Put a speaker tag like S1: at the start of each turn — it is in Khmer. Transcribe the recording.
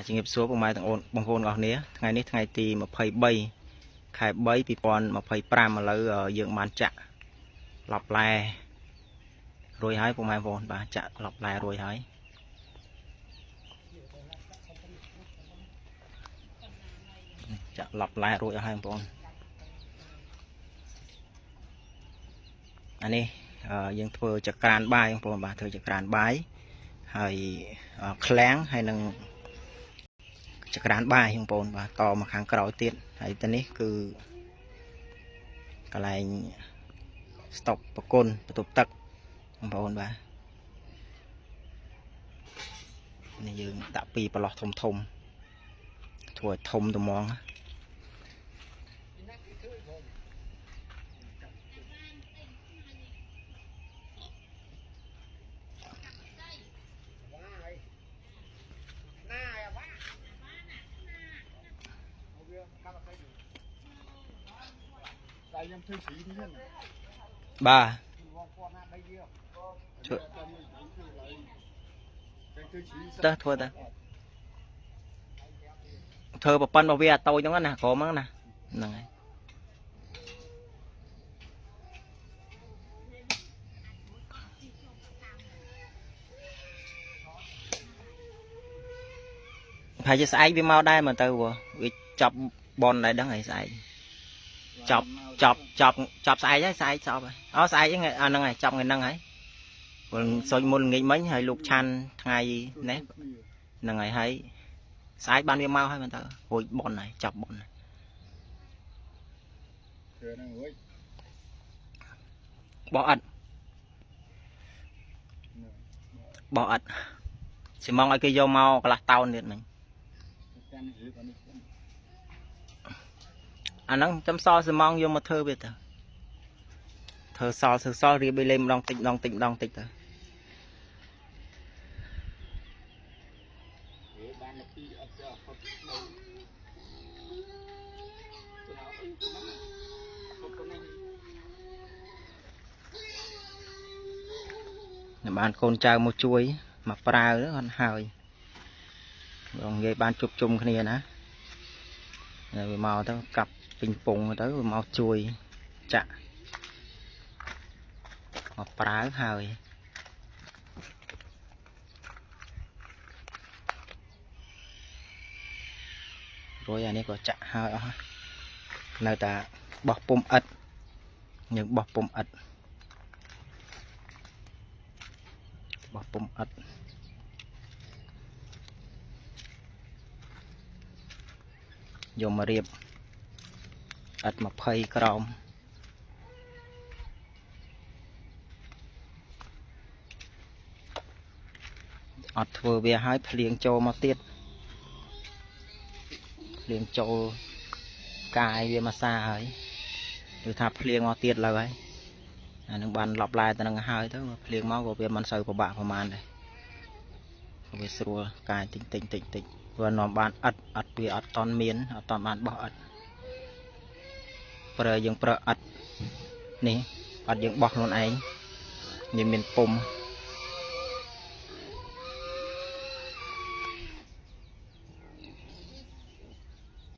S1: ជាnghiệpសួរពុកម៉ែទាំងបងប្អូនអស់គ្នាថ្ងៃនេះថ្ងៃទី23ខែ3 2025ឥឡូវយើងបានចាក់ឡប់ឡែរួចហើយពុកម៉ែបងប្អូនបាទចាក់ឡប់ឡែរួចហើយចាក់ឡប់ឡែរួចហើយបងប្អូនអានេះយើងធ្វើចក្រានបាយបងប្អូនបាទធ្វើចក្រានបាយហើយឃ្លាំងហើយនឹងចក្រានបាយបងប្អូនបាទតមកខាងក្រោយទៀតហើយទៅនេះគឺកន្លែងស្តុបប្រគុណបន្ទប់ទឹកបងប្អូនបាទនេះយើងដាក់ពីប្រឡោះធំធ្វើឲ្យធំត្មងបាទធ្វើទៅធ្វើប្រព័ន្ធរបស់វាតូចហ្នឹងណាក្រមហ្នឹងណាហ្នឹងហើយហើយជាស្អែកវាមកដែរមើលទៅវាចាប់បនដែរដឹងហើយស្អែកចាប់ស្អែកហើយស្អែកចប់ហើយស្អែកហ្នឹងអាហ្នឹងហើយចាប់ថ្ងៃហ្នឹងហើយសុញមុនល្ងាចមិញហើយលោកឆាន់ថ្ងៃនេះហ្នឹងហើយស្អែកបានវាមកហើយមើលទៅរួចបនហើយចាប់បនហើយបោះអត់សិមកឲ្យគេយកមកកន្លះតោនទៀតមិញអាហ្នឹងចាំសល់សិមកយកមកធ្វើវាទៅធ្វើសល់រៀបលេងម្ដងតិចទៅបានកូនចៅមកជួយមកប្រើអត់ហើយបងនិយាយបានជប់ជុំគ្នាណាវាមកទៅកាប់ពេញពងទៅវាមកជួយចាក់មកប្រើហើយរួចអានេះក៏ចាក់ហើយអស់នៅតែបោះពុំឥតយើងបោះពុំឥតយកមករៀបឥត20ក្រោមអត់ធ្វើវាហើយភ្លៀងចូលមកទៀតភ្លៀងចូលកាយវាមកសាហើយគឺថាភ្លៀងមកទៀតលើហើយអានឹងបានឡប់ឡែទៅនឹងហើយទៅភ្លៀងមកក៏វាមិនសូវពិបាកប្រហែលដែរវាស្រួលកាយតិចព្រោះនាំបានឥតវាអត់តន់មានអត់តន់បានបោះឥតប្រើយើងប្រើឥតនេះអត់យើងបោះខ្លួនឯងវាមានពុំ